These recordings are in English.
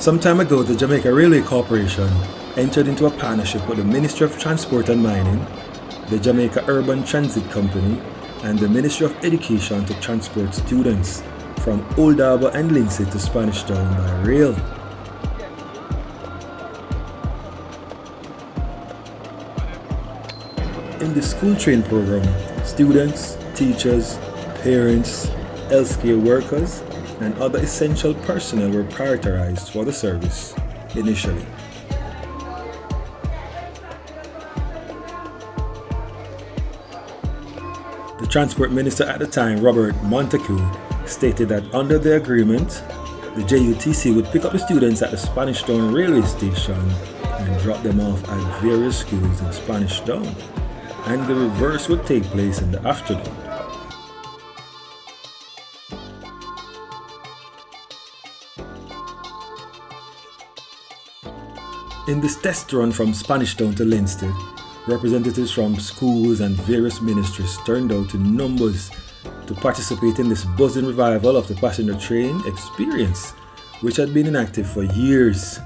Some time ago, the Jamaica Railway Corporation entered into a partnership with the Ministry of Transport and Mining, the Jamaica Urban Transit Company, and the Ministry of Education to transport students from Old Harbour and Linstead to Spanish Town by rail. In the school train program, students, teachers, parents, healthcare workers, and other essential personnel were prioritized for the service initially. The Transport Minister at the time, Robert Montague, stated that under the agreement, the JUTC would pick up the students at the Spanish Town railway station and drop them off at various schools in Spanish Town, and the reverse would take place in the afternoon. In this test run from Spanish Town to Linstead, representatives from schools and various ministries turned out in numbers to participate in this buzzing revival of the passenger train experience, which had been inactive for years.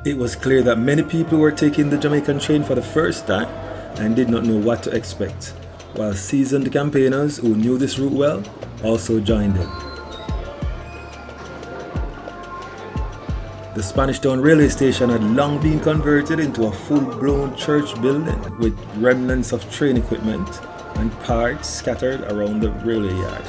It was clear that many people were taking the Jamaican train for the first time and did not know what to expect, while seasoned campaigners who knew this route well also joined in. The Spanish Town railway station had long been converted into a full-blown church building with remnants of train equipment and parts scattered around the railway yard.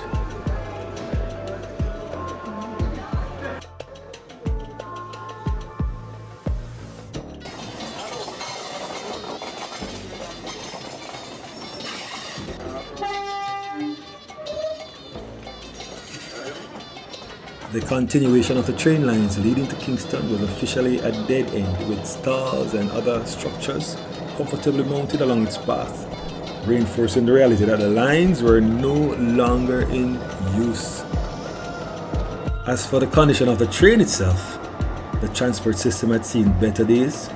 The continuation of the train lines leading to Kingston was officially a dead end, with stalls and other structures comfortably mounted along its path, reinforcing the reality that the lines were no longer in use. As for the condition of the train itself, the transport system had seen better days.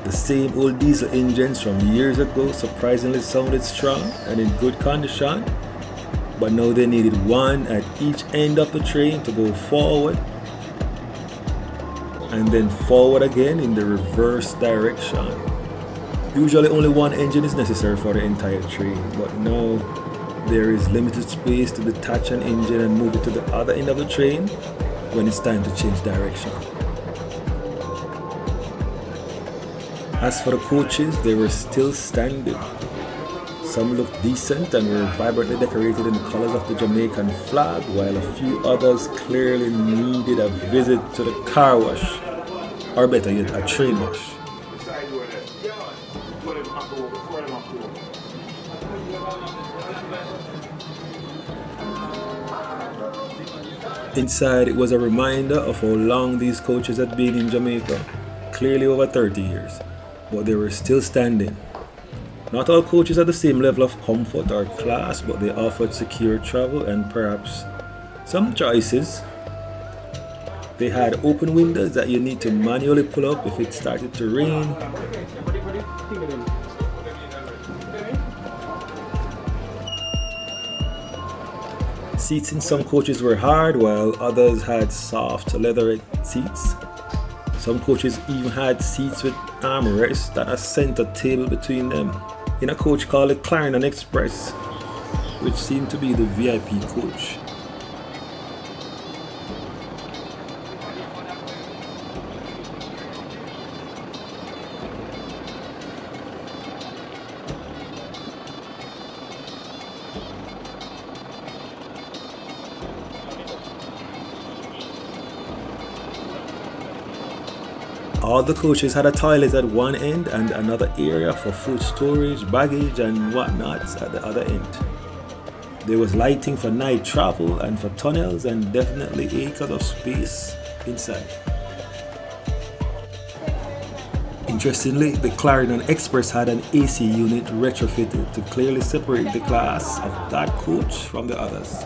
The same old diesel engines from years ago surprisingly sounded strong and in good condition, but now they needed one at each end of the train to go forward and then forward again in the reverse direction. Usually only one engine is necessary for the entire train, but now there is limited space to detach an engine and move it to the other end of the train when it's time to change direction. As for the coaches, they were still standing. Some looked decent and were vibrantly decorated in the colors of the Jamaican flag, while a few others clearly needed a visit to the car wash, or better yet, a train wash. Inside, it was a reminder of how long these coaches had been in Jamaica, clearly over 30 years, but they were still standing. Not all coaches had the same level of comfort or class, but they offered secure travel and perhaps some choices. They had open windows that you need to manually pull up if it started to rain. Seats in some coaches were hard, while others had soft leather seats. Some coaches even had seats with armrests and a center table between them, in a coach called the Crescent Express, which seemed to be the VIP coach. All the coaches had a toilet at one end and another area for food storage, baggage and whatnots at the other end. There was lighting for night travel and for tunnels, and definitely acres of space inside. Interestingly, the Clarendon Express had an AC unit retrofitted to clearly separate the class of that coach from the others.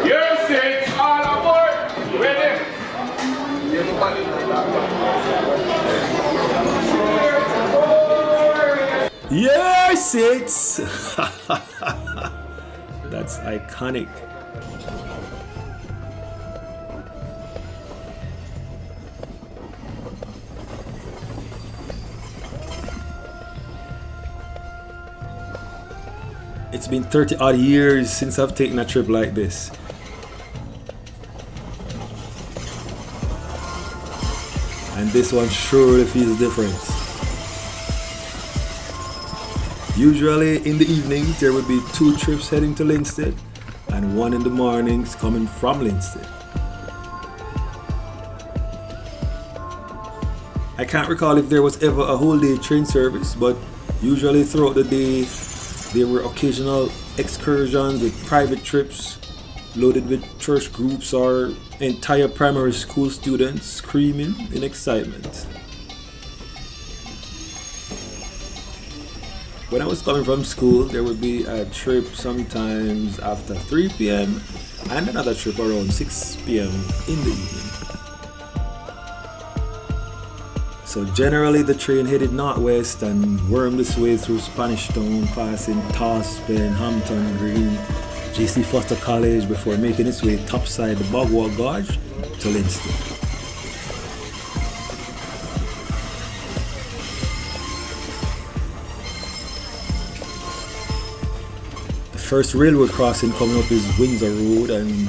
You're six, all aboard. Ready? Year 6! That's iconic. It's been 30 odd years since I've taken a trip like this. And this one surely feels different. Usually in the evenings there would be 2 trips heading to Linstead and 1 in the mornings coming from Linstead. I can't recall if there was ever a whole day train service, but usually throughout the day there were occasional excursions with private trips loaded with church groups or entire primary school students screaming in excitement. When I was coming from school, there would be a trip sometimes after 3 p.m. and another trip around 6 p.m. in the evening. So generally the train headed northwest and wormed its way through Spanish Town, passing Tosspen, Hampton Green, J.C. Foster College before making its way topside the Bogwell Gorge to Linstead. The first railroad crossing coming up is Windsor Road, and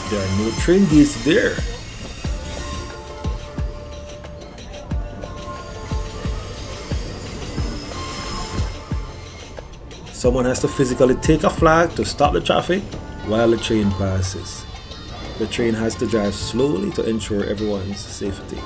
there are no train gates there. Someone has to physically take a flag to stop the traffic while the train passes. The train has to drive slowly to ensure everyone's safety.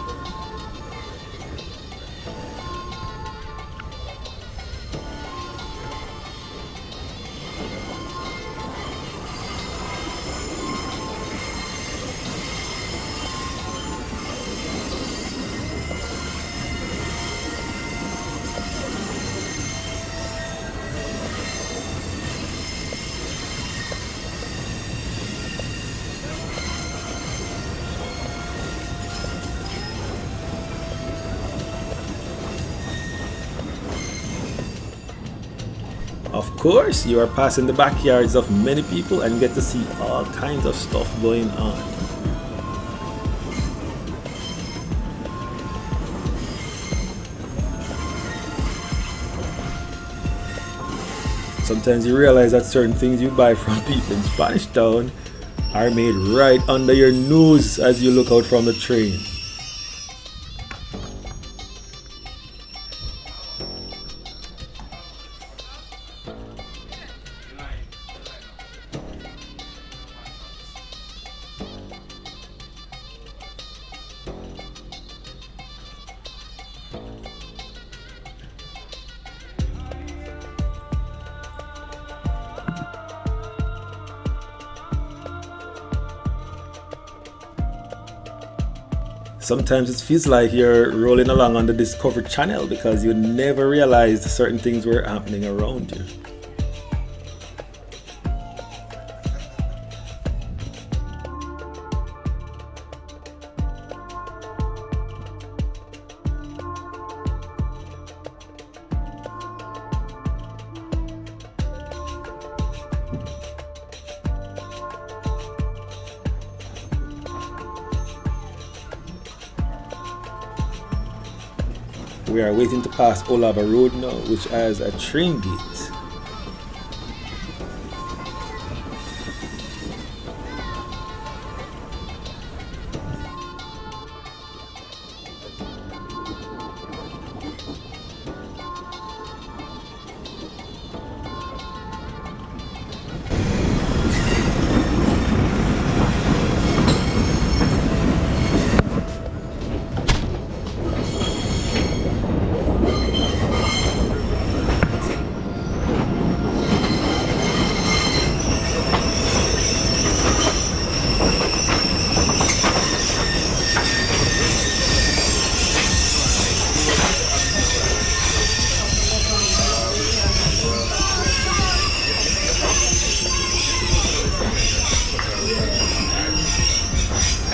Of course, you are passing the backyards of many people and get to see all kinds of stuff going on. Sometimes you realize that certain things you buy from people in Spanish Town are made right under your nose as you look out from the train. Sometimes it feels like you're rolling along on the Discovery Channel because you never realized certain things were happening around you. We are waiting to pass Old Harbour Road now, which has a train gate.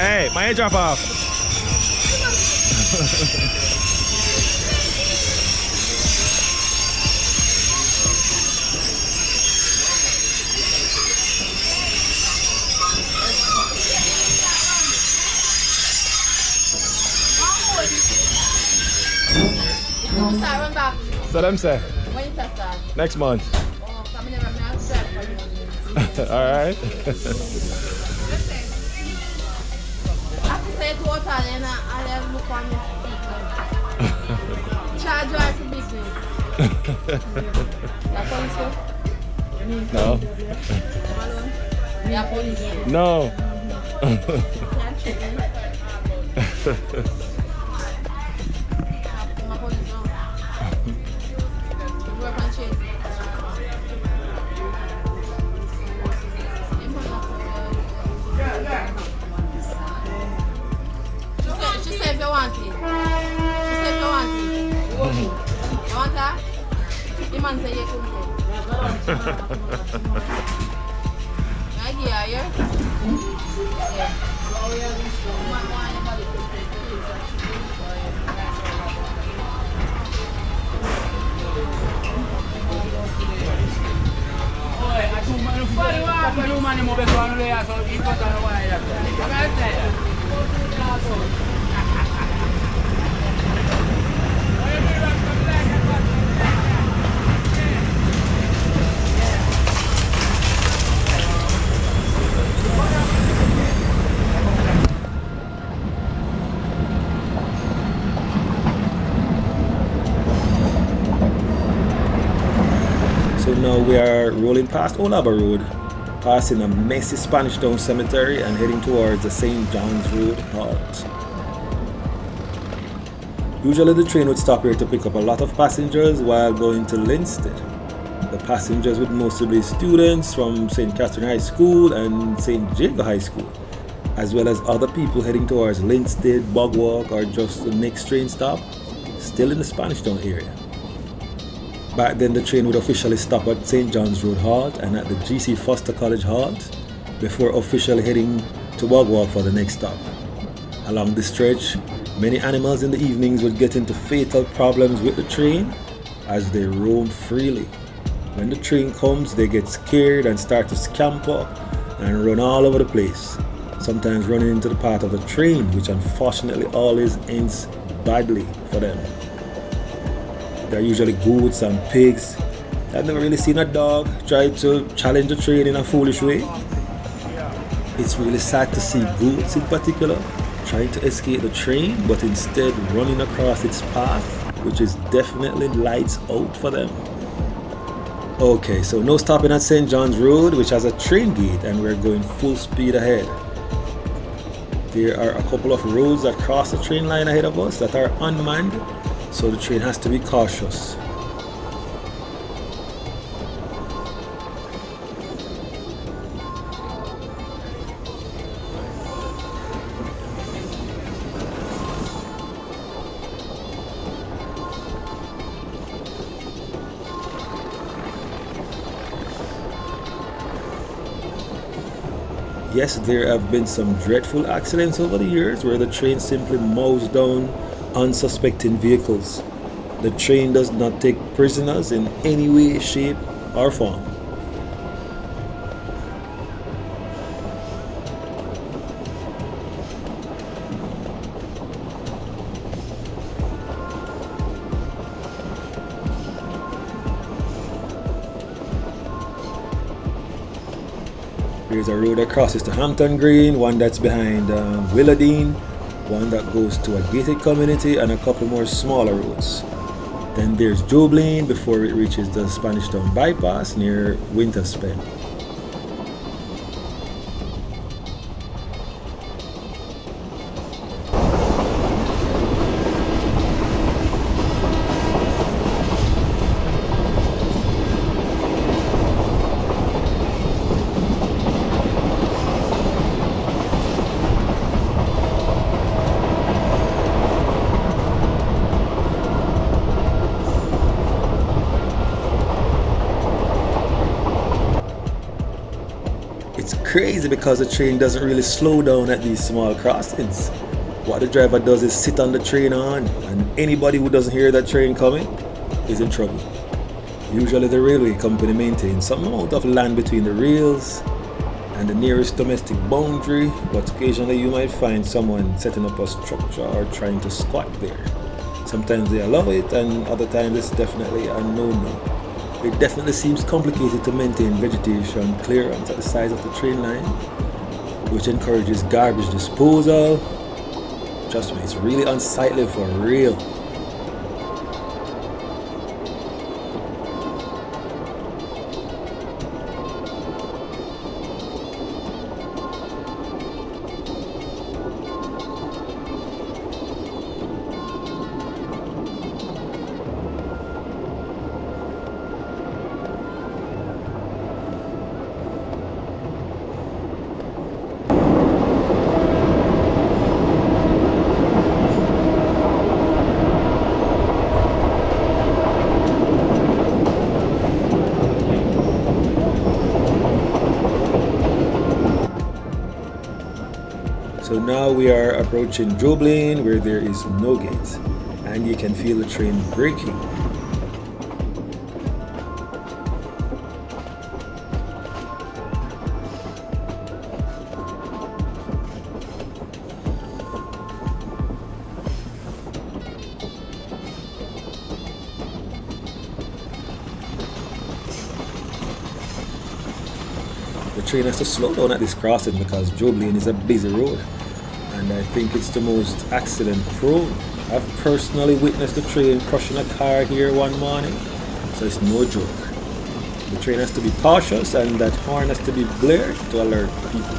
Hey, my drop off. Start back. So them say When you start? next month. Oh, come in and start for you. Alright. After say to water and I'll look on you. Charge right for business. That police stuff? No. Yeah, police. No. Can't check me. She said if you want it. She said if you want it. You want that? The man said you couldn't. Right here, yeah? So now we are rolling past Old Harbour Road, passing a messy Spanish Town cemetery and heading towards the St. John's Road halt. Usually the train would stop here to pick up a lot of passengers while going to Linstead. The passengers would mostly be students from St. Catherine High School and St. Jacob High School, as well as other people heading towards Linstead, Bogwalk, or just the next train stop, still in the Spanish Town area. Back then the train would officially stop at St. John's Road halt and at the GC Foster College halt before officially heading to Bogwalk for the next stop. Along this stretch, many animals in the evenings would get into fatal problems with the train as they roam freely. When the train comes, they get scared and start to scamper and run all over the place, sometimes running into the path of the train, which unfortunately always ends badly for them. There are usually goats and pigs. I've never really seen a dog try to challenge the train in a foolish way. It's really sad to see goats in particular trying to escape the train, but instead running across its path, which is definitely lights out for them. Okay, so no stopping at St. John's Road, which has a train gate, and we're going full speed ahead. There are a couple of roads that cross the train line ahead of us that are unmanned, so the train has to be cautious. Yes, there have been some dreadful accidents over the years where the train simply mows down unsuspecting vehicles. The train does not take prisoners in any way, shape, or form. There's a road that crosses to Hampton Green, one that's behind Willardine, one that goes to a gated community, and a couple more smaller roads. Then there's Job Lane before it reaches the Spanish Town bypass near Winterspen. crazy because the train doesn't really slow down at these small crossings. What the driver does is sit on the train on, and anybody who doesn't hear that train coming is in trouble. Usually the railway company maintains some amount of land between the rails and the nearest domestic boundary, but occasionally you might find someone setting up a structure or trying to squat there. Sometimes they allow it, and other times it's definitely a no-no. It definitely seems complicated to maintain vegetation clearance at the sides of the train line, which encourages garbage disposal. Trust me, it's really unsightly for real. So now we are approaching Job Lane, where there is no gate, and you can feel the train braking. The train has to slow down at this crossing because Job Lane is a busy road, and I think it's the most accident prone. I've personally witnessed the train crushing a car here one morning, so it's no joke. The train has to be cautious, and that horn has to be blared to alert people.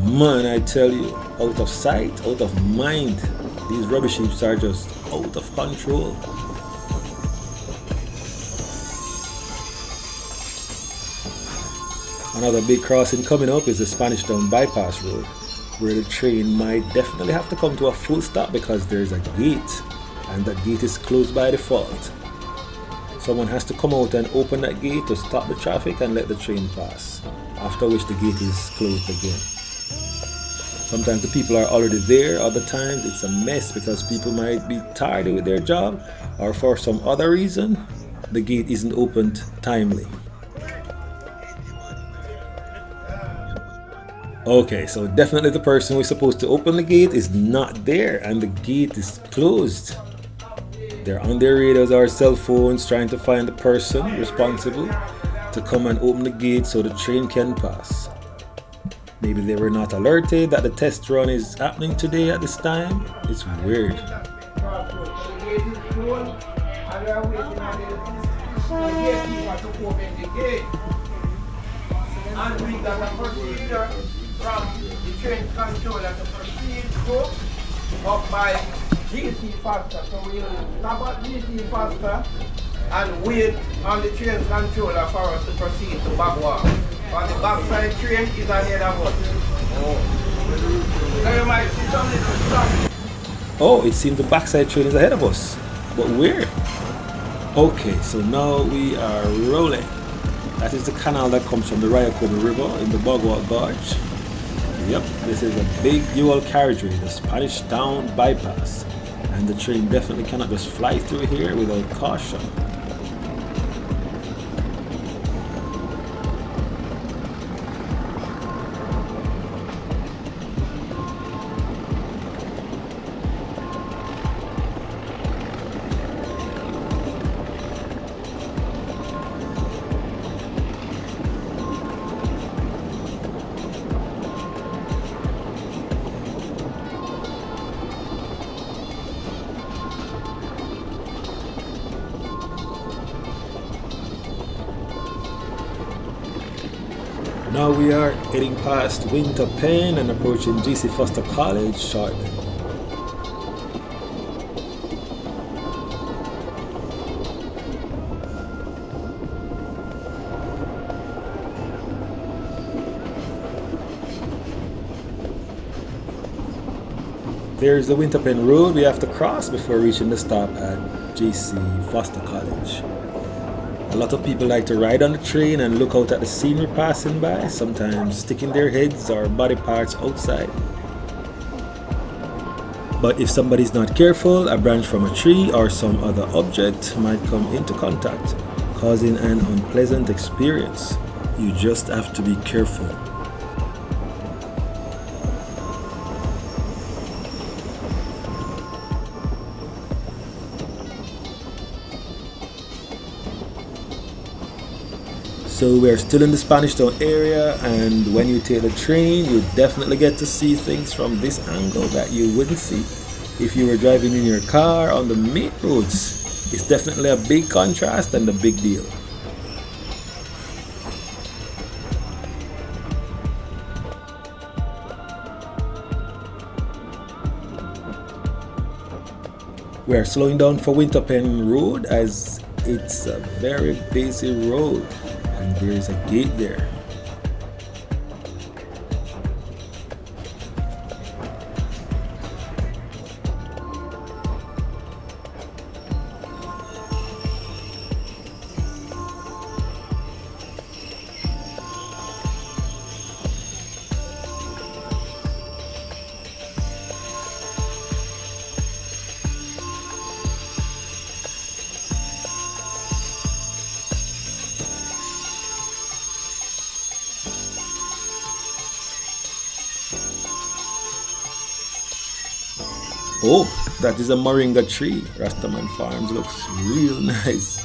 Man, I tell you, out of sight, out of mind, these rubbish heaps are just out of control. Another big crossing coming up is the Spanish Town Bypass Road, where the train might definitely have to come to a full stop because there's a gate, and that gate is closed by default. Someone has to come out and open that gate to stop the traffic and let the train pass, after which the gate is closed again. Sometimes the people are already there, other times it's a mess because people might be tired with their job, or for some other reason, the gate isn't opened timely. Okay, so definitely the person who is supposed to open the gate is not there and the gate is closed. They're on their radars or cell phones trying to find the person responsible to come and open the gate so the train can pass. Maybe they were not alerted that the test run is happening today at this time. It's weird. And we got a procedure from the train controller to proceed to up by GC faster. So we'll stop at GC faster and wait on the train controller for us to proceed to backward. But the backside train is ahead of us. So you might see some little stuff. Oh, it seems the backside train is ahead of us. But where? Okay, so now we are rolling. That is the canal that comes from the Ryakoma River in the Bogwalk Gorge. Yep, this is a big dual carriageway, the Spanish Town Bypass. And the train definitely cannot just fly through here without caution. Now we are heading past Winter Pen and approaching GC Foster College shortly. There's the Winter Pen Road we have to cross before reaching the stop at GC Foster College. A lot of people like to ride on the train and look out at the scenery passing by, sometimes sticking their heads or body parts outside. But if somebody's not careful, a branch from a tree or some other object might come into contact, causing an unpleasant experience. You just have to be careful. So we're still in the Spanish Town area, and when you take the train, you definitely get to see things from this angle that you wouldn't see if you were driving in your car on the main roads. It's definitely a big contrast and a big deal. We are slowing down for Winter Pen Road as it's a very busy road. And there's a gate there. Oh, that is a moringa tree. Rastaman Farms looks real nice.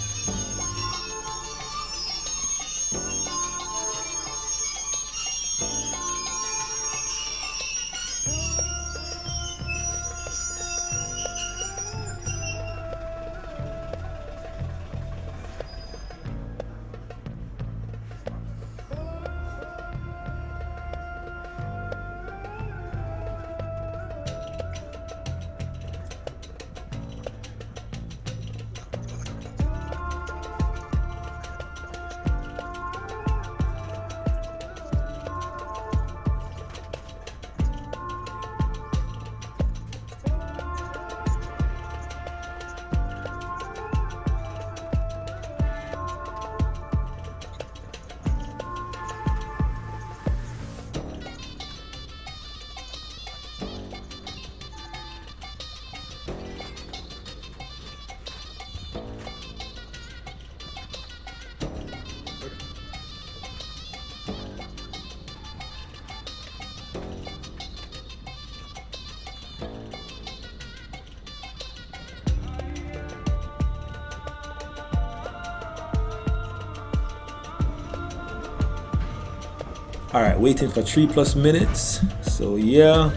Alright, waiting for 3+ minutes. So yeah,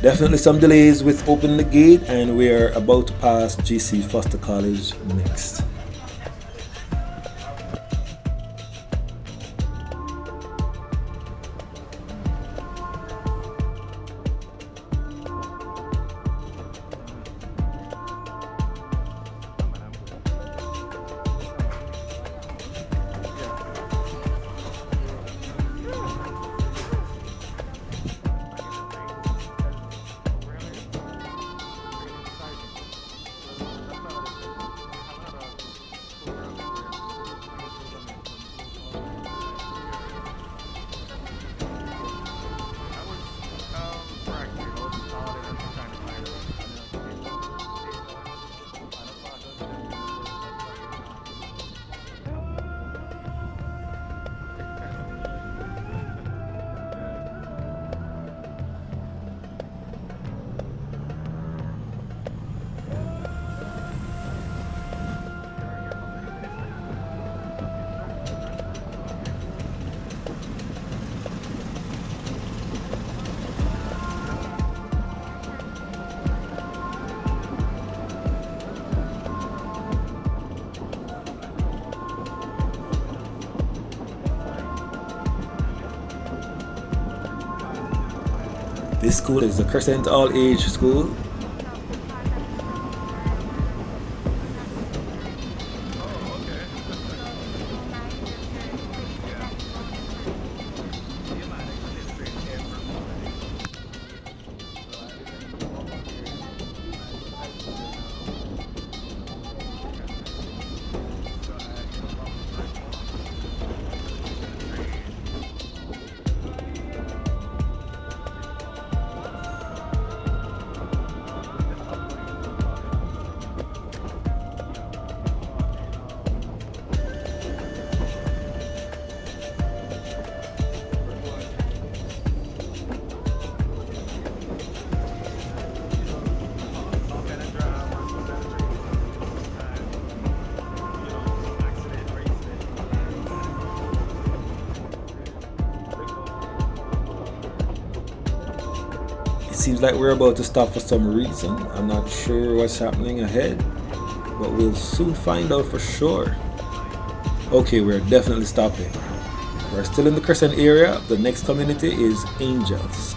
definitely some delays with opening the gate, and we're about to pass GC Foster College next. This school is the Crescent All Age School. Seems like we're about to stop for some reason. I'm not sure what's happening ahead, but we'll soon find out for sure. Okay, we're definitely stopping. We're still in the Crescent area. The next community is Angels.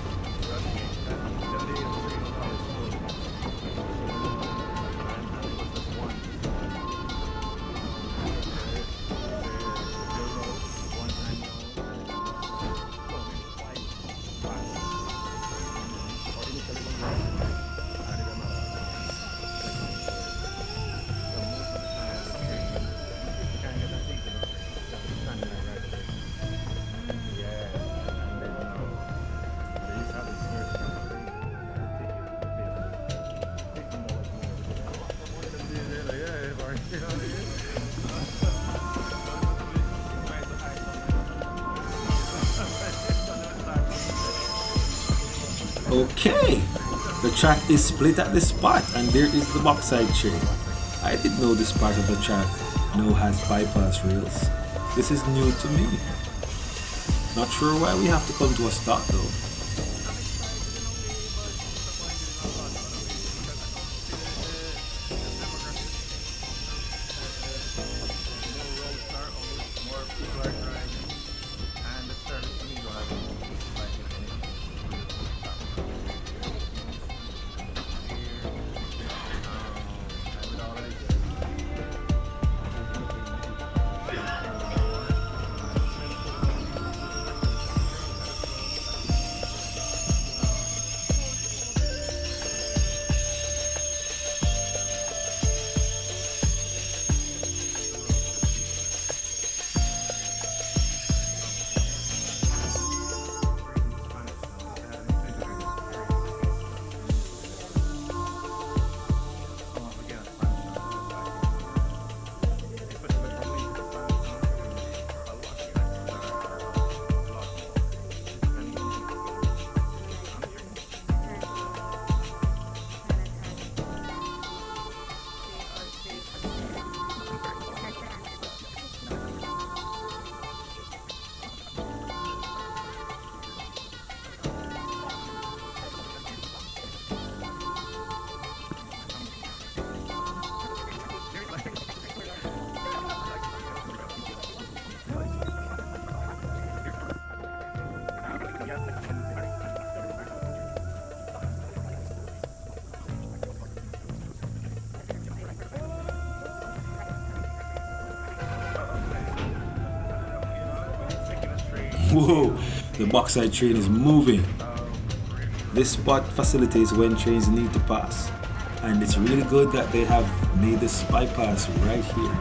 Okay, the track is split at this spot and there is the backside train. I didn't know this part of the track now has bypass rails. This is new to me. Not sure why we have to come to a stop though. Whoa, the backside train is moving. This spot facilitates when trains need to pass, and it's really good that they have made this bypass right here.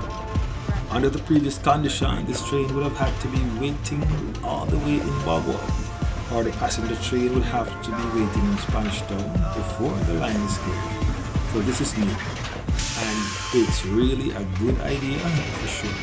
Under the previous condition, this train would have had to be waiting all the way in Bogwell, or the passenger train would have to be waiting in Spanish Town before the line is cleared. So this is new, and it's really a good idea for sure.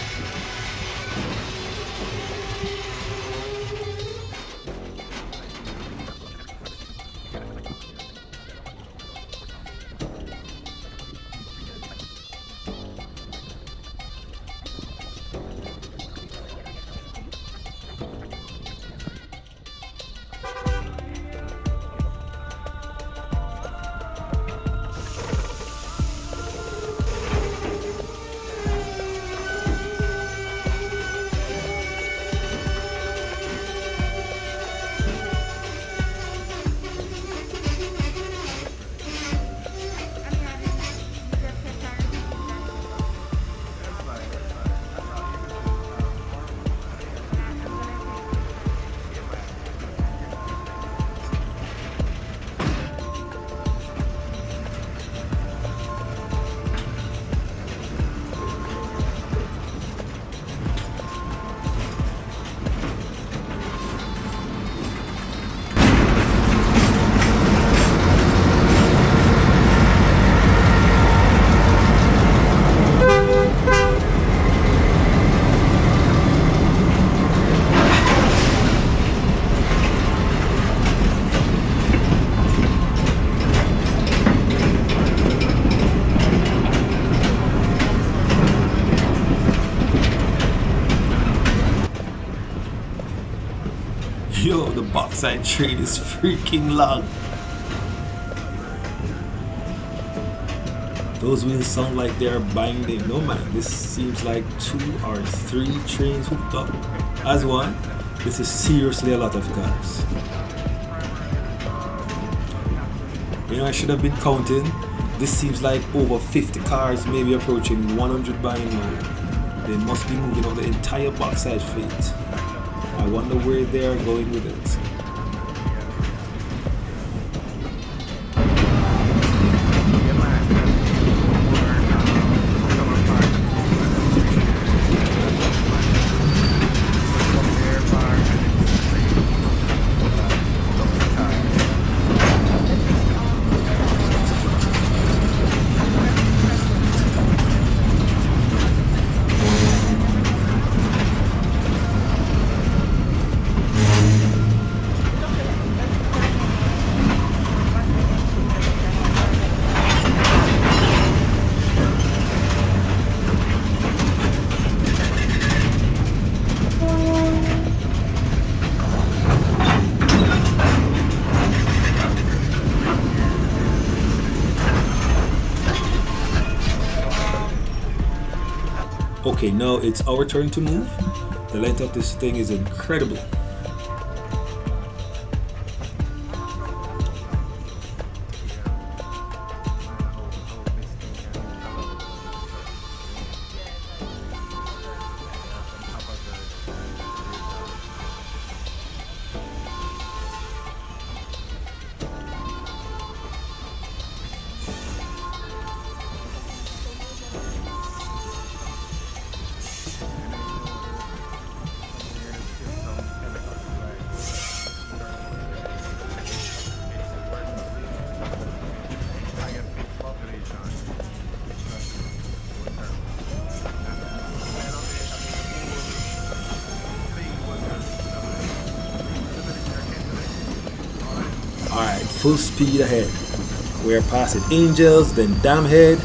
backside train is freaking long. Those wheels sound like they are binding. No man, this seems like 2 or 3 trains hooked up as one. This is seriously a lot of cars. You know, I should have been counting. This seems like over 50 cars, maybe approaching 100 by now. They must be moving on the entire backside fleet. I wonder where they are going with it. Okay, now it's our turn to move. The length of this thing is incredible. Alright, full speed ahead. We're passing Angels, then Damhead.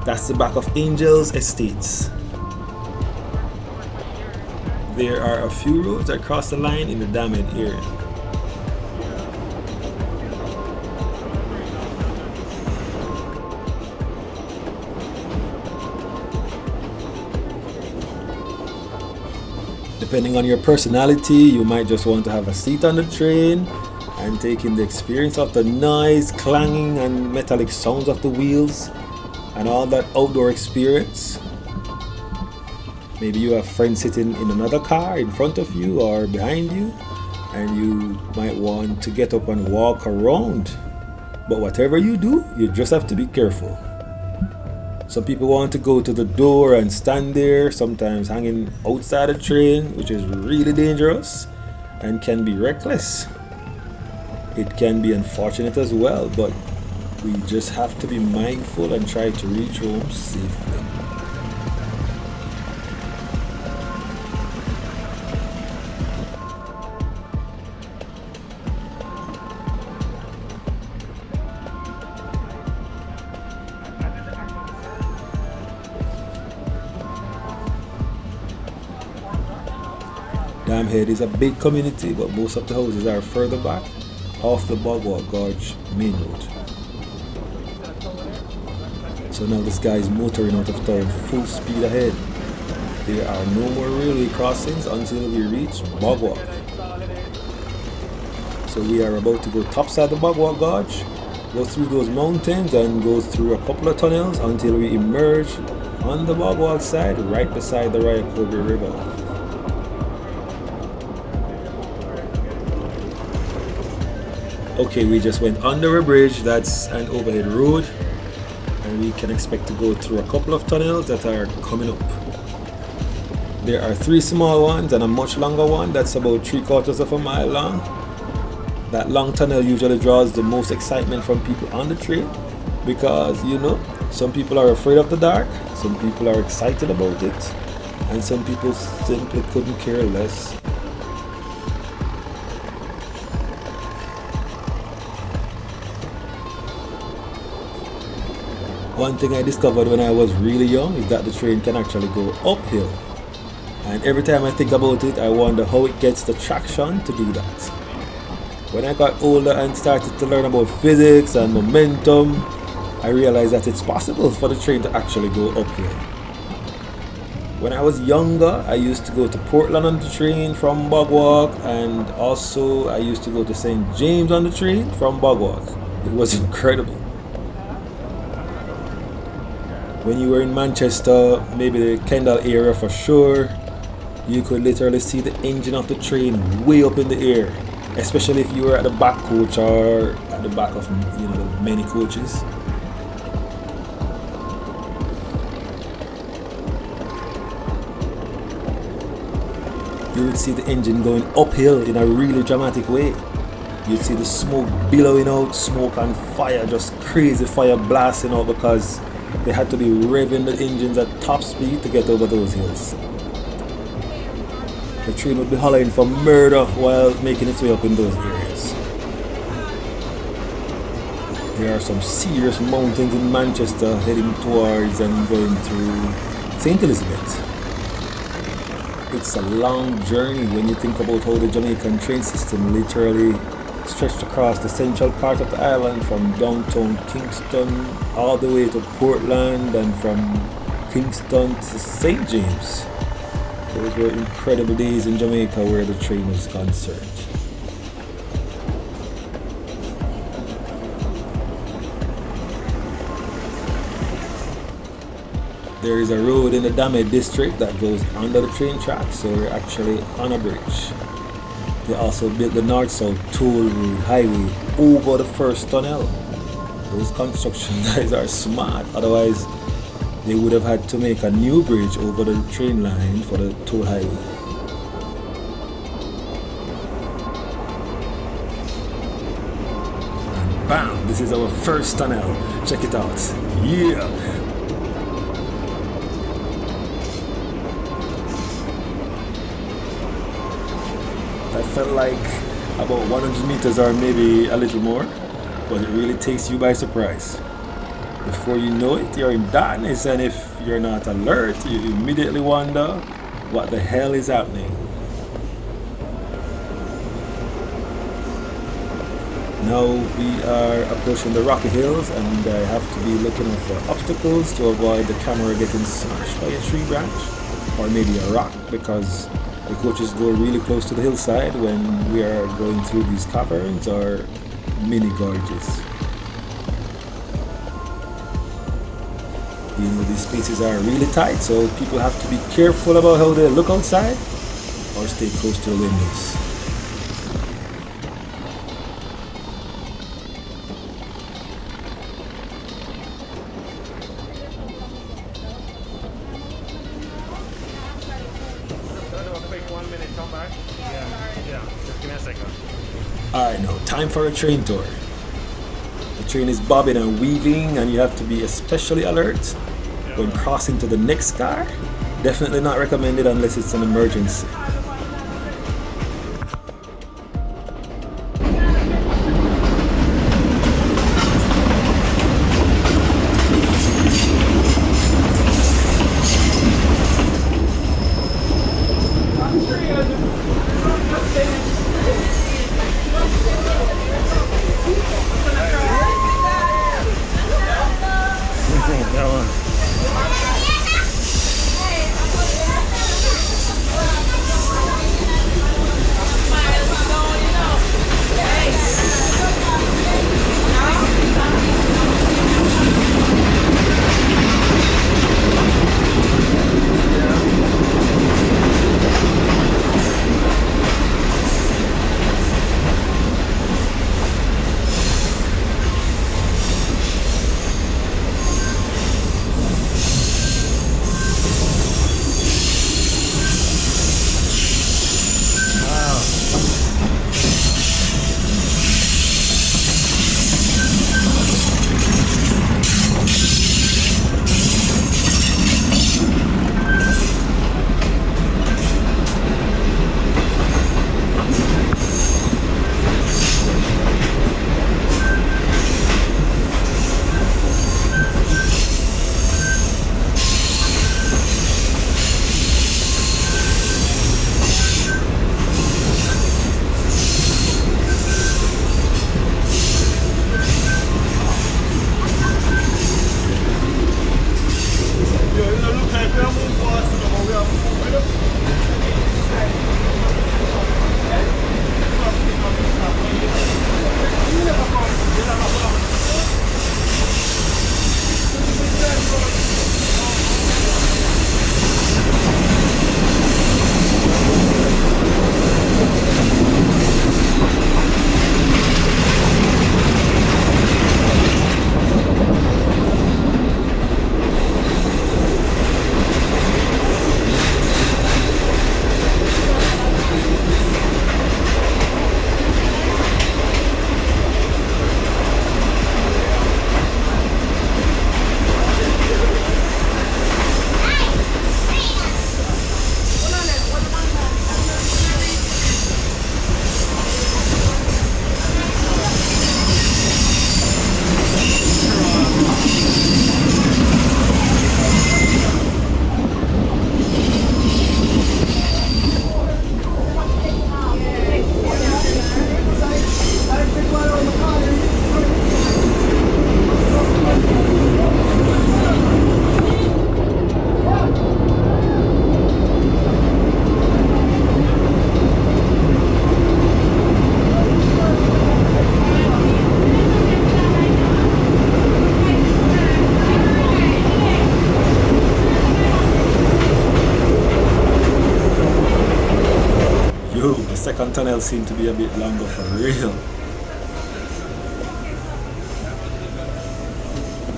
That's the back of Angels Estates. There are a few roads that cross the line in the Damhead area. Depending on your personality, you might just want to have a seat on the train and take in the experience of the noise, clanging and metallic sounds of the wheels and all that outdoor experience. Maybe you have friends sitting in another car in front of you or behind you, and you might want to get up and walk around. But whatever you do, you just have to be careful. Some people want to go to the door and stand there, sometimes hanging outside the train, which is really dangerous and can be reckless. It can be unfortunate as well, but we just have to be mindful and try to reach home safely. Damhead is a big community, but most of the houses are further back off the Bogwell Gorge main road. So now this guy is motoring out of town full speed ahead. There are no more railway crossings until we reach Bogwalk. So we are about to go topside the Bogwalk Gorge, go through those mountains and go through a couple of tunnels until we emerge on the Bogwalk side right beside the Ryakobie River. Okay, we just went under a bridge, that's an overhead road, and we can expect to go through a couple of tunnels that are coming up. There are 3 small ones and a much longer one that's about 3/4 of a mile long. That long tunnel usually draws the most excitement from people on the train because, you know, some people are afraid of the dark, some people are excited about it, and some people simply couldn't care less. One thing I discovered when I was really young is that the train can actually go uphill. And every time I think about it, I wonder how it gets the traction to do that. When I got older and started to learn about physics and momentum, I realized that it's possible for the train to actually go uphill. When I was younger, I used to go to Portland on the train from Bogwalk, and also I used to go to St. James on the train from Bogwalk. It was incredible. When you were in Manchester, maybe the Kendal area for sure, you could literally see the engine of the train way up in the air, especially if you were at the back coach or at the back of, you know, the many coaches. You would see the engine going uphill in a really dramatic way. You'd see the smoke billowing out, smoke and fire, just crazy fire blasting out because they had to be revving the engines at top speed to get over those hills. The train would be hollering for murder while making its way up in those areas. There are some serious mountains in Manchester heading towards and going through St. Elizabeth. It's a long journey when you think about how the Jamaican train system literally stretched across the central part of the island from downtown Kingston all the way to Portland and from Kingston to St. James. Those were incredible days in Jamaica where the train was concerned. There is a road in the Dame district that goes under the train track, so we're actually on a bridge. They also built the north-south toll road highway over the first tunnel. Those construction guys are smart, otherwise they would have had to make a new bridge over the train line for the toll highway. And bam! This is our first tunnel. Check it out. Yeah! That felt like about 100 meters or maybe a little more, but it really takes you by surprise. Before you know it, you're in darkness, and if you're not alert, you immediately wonder what the hell is happening. Now we are approaching the rocky hills, and I have to be looking out for obstacles to avoid the camera getting smashed by a tree branch or maybe a rock, because the coaches go really close to the hillside when we are going through these caverns or mini gorges. You know, these spaces are really tight, so people have to be careful about how they look outside or stay close to the windows. Alright, now time for a train tour. The train is bobbing and weaving, and you have to be especially alert when crossing to the next car. Definitely not recommended unless it's an emergency. Yo, the second tunnel seemed to be a bit longer for real.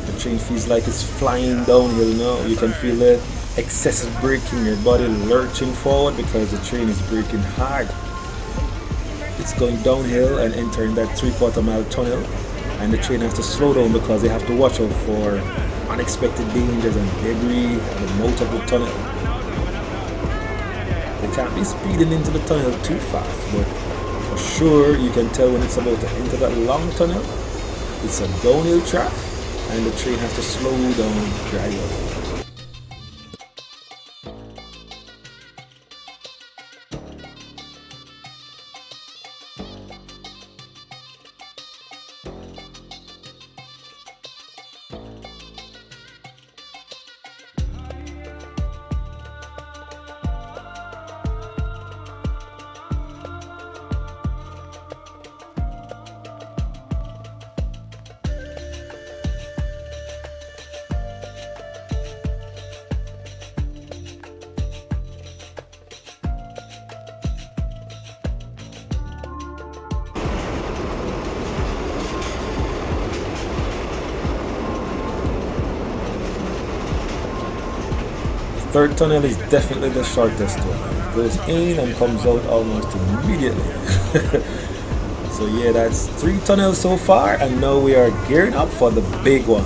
The train feels like it's flying downhill now. You can feel the excessive braking, your body lurching forward because the train is braking hard. It's going downhill and entering that 3/4 mile tunnel, and the train has to slow down because they have to watch out for unexpected dangers and debris at the mouth of the tunnel. They can't be speeding into the tunnel too fast, but for sure you can tell when it's about to enter that long tunnel. It's a downhill track and the train has to slow down gradually. Third tunnel is definitely the shortest one. It goes in and comes out almost immediately. So yeah, that's 3 tunnels so far, and now we are gearing up for the big one.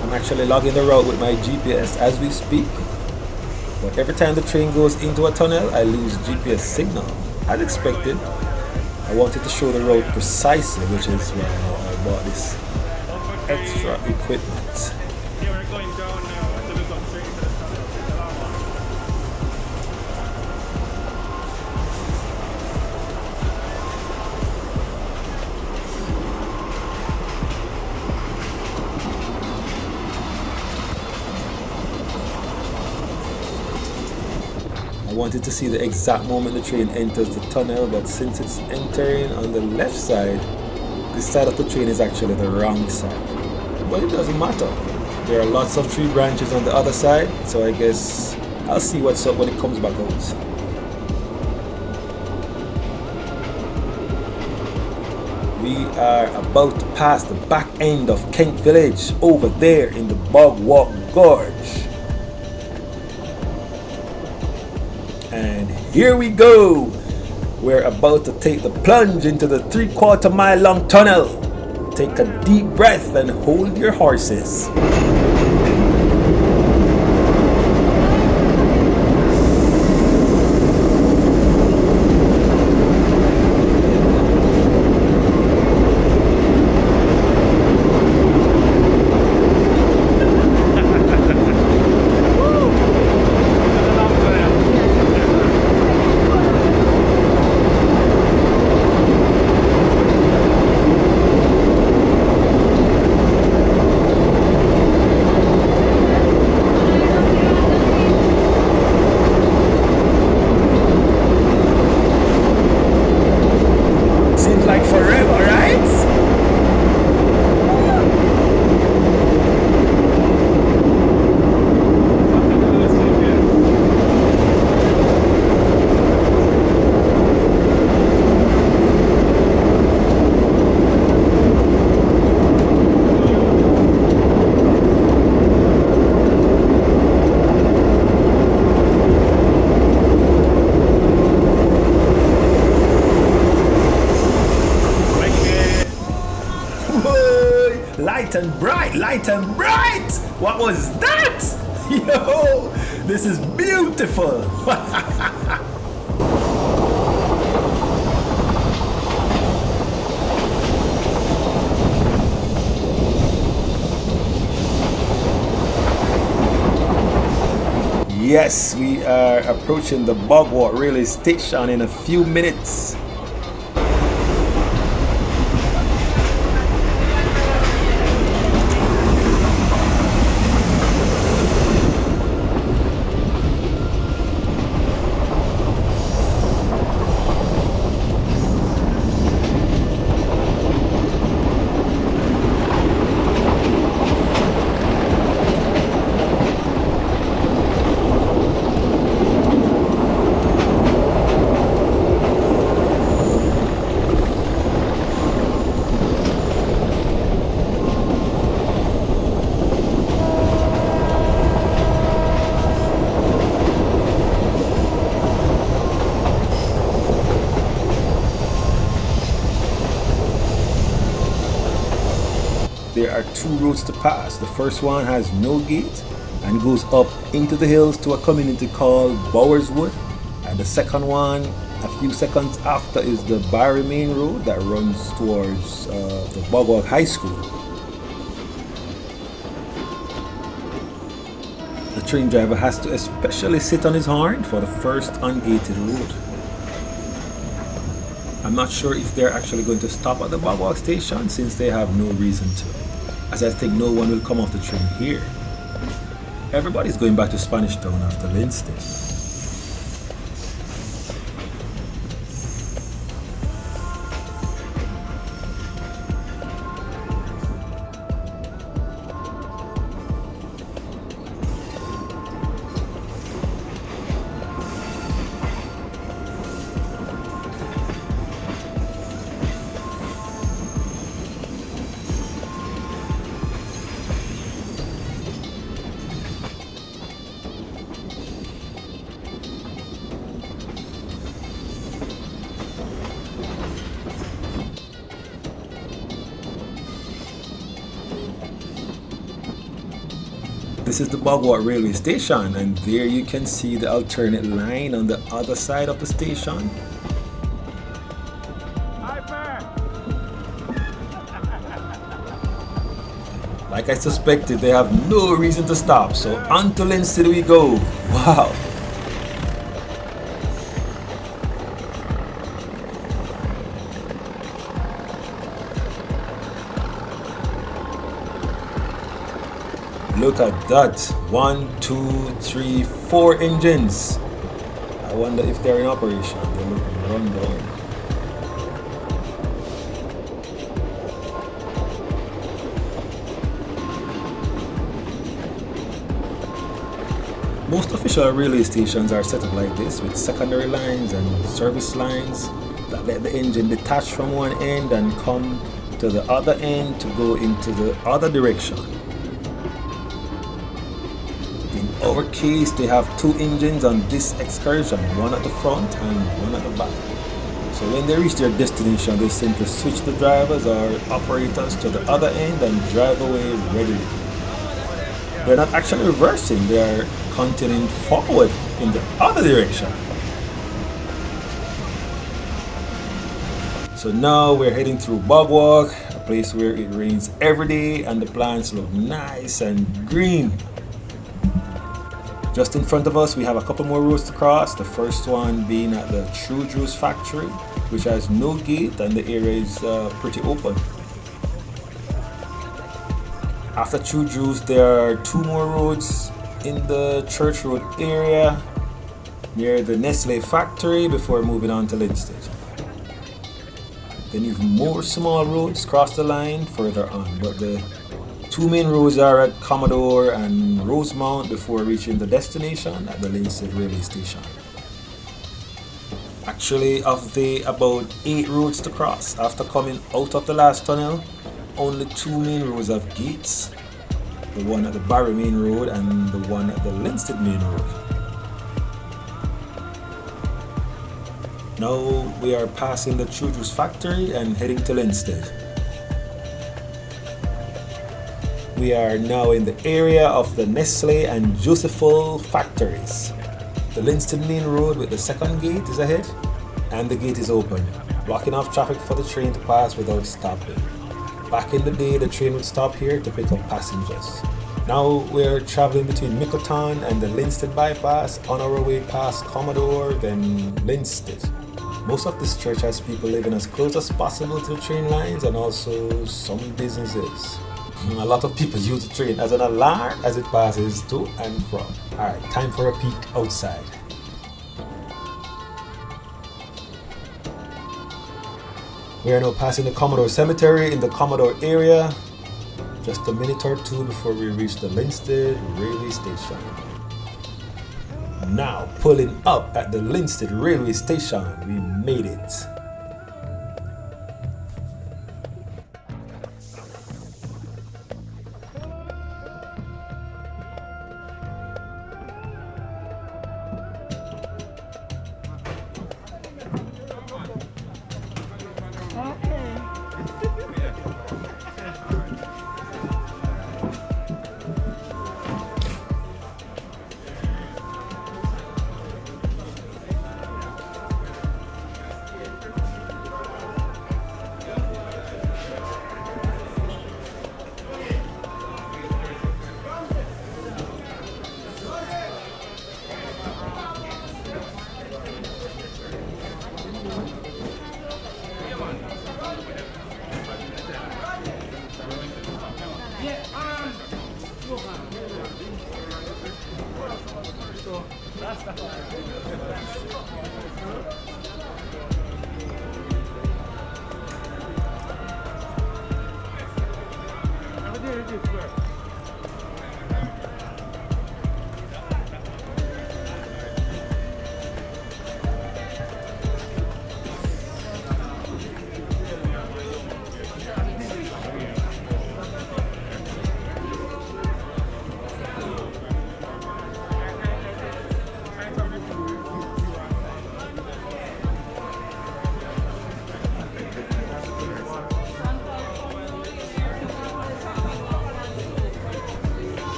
I'm actually logging the route with my GPS as we speak, but every time the train goes into a tunnel I lose GPS signal. As expected, I wanted to show the route precisely, which is why I bought this extra equipment. I wanted to see the exact moment the train enters the tunnel, but since it's entering on the left side, this side of the train is actually the wrong side. But it doesn't matter. There are lots of tree branches on the other side, so I guess I'll see what's up when it comes back out. We are about to pass the back end of Kent Village over there in the Bog Walk Gorge. And here we go. We're about to take the plunge into the 3/4 mile long tunnel. Take a deep breath and hold your horses. Light and bright! What was that? Yo, this is beautiful! Yes, we are approaching the Bogwalk Railway Station in a few minutes. There are two roads to pass. The first one has no gate and goes up into the hills to a community called Bowerswood. And the second one, a few seconds after, is the Barry Main Road that runs towards the Bogwalk High School. The train driver has to especially sit on his horn for the first ungated road. I'm not sure if they're actually going to stop at the Bogwalk station since they have no reason to, as I think no one will come off the train here. Everybody's going back to Spanish Town after Linstead. This is the Bogwalk Railway Station, and there you can see the alternate line on the other side of the station. Like I suspected, they have no reason to stop, so on to Linstead we go. Wow! Look at that. 1, 2, 3, 4 engines. I wonder if they're in operation. They look run down. Most official railway stations are set up like this, with secondary lines and service lines that let the engine detach from one end and come to the other end to go into the other direction. In our case, they have two engines on this excursion, one at the front and one at the back. So when they reach their destination, they simply switch the drivers or operators to the other end and drive away readily. They're not actually reversing, they are continuing forward in the other direction. So now we're heading through Bogwalk, a place where it rains every day and the plants look nice and green. Just in front of us, we have a couple more roads to cross. The first one being at the True Juice factory, which has no gate and the area is pretty open. After True Juice, there are two more roads in the Church Road area near the Nestle factory before moving on to Linstead. Then you've more small roads cross the line further on, but the two main roads are at Commodore and Rosemount before reaching the destination at the Linstead railway station. Actually, of the about 8 roads to cross, after coming out of the last tunnel, only two main roads have gates. The one at the Barry Main Road and the one at the Linstead Main Road. Now we are passing the True Juice factory and heading to Linstead. We are now in the area of the Nestle and Josephine factories. The Linstead Main Road with the second gate is ahead, and the gate is open, blocking off traffic for the train to pass without stopping. Back in the day, the train would stop here to pick up passengers. Now we're traveling between Mickelton and the Linstead bypass on our way past Commodore, then Linstead. Most of the stretch has people living as close as possible to the train lines and also some businesses. A lot of people use the train as an alarm as it passes to and from. Alright, time for a peek outside. We are now passing the Commodore Cemetery in the Commodore area. Just a minute or two before we reach the Linstead railway station. Now pulling up at the Linstead railway station, we made it.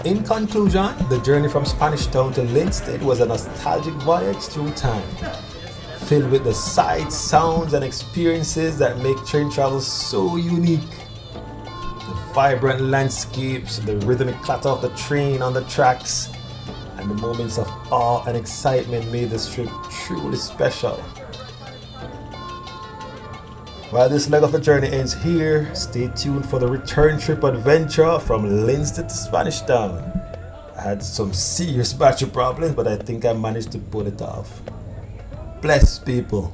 In conclusion, the journey from Spanish Town to Linstead was a nostalgic voyage through time, filled with the sights, sounds, and experiences that make train travel so unique. The vibrant landscapes, the rhythmic clatter of the train on the tracks, and the moments of awe and excitement made this trip truly special. While this leg of the journey ends here, stay tuned for the return trip adventure from Linstead to Spanish Town. I had some serious battery problems, but I think I managed to pull it off. Bless people.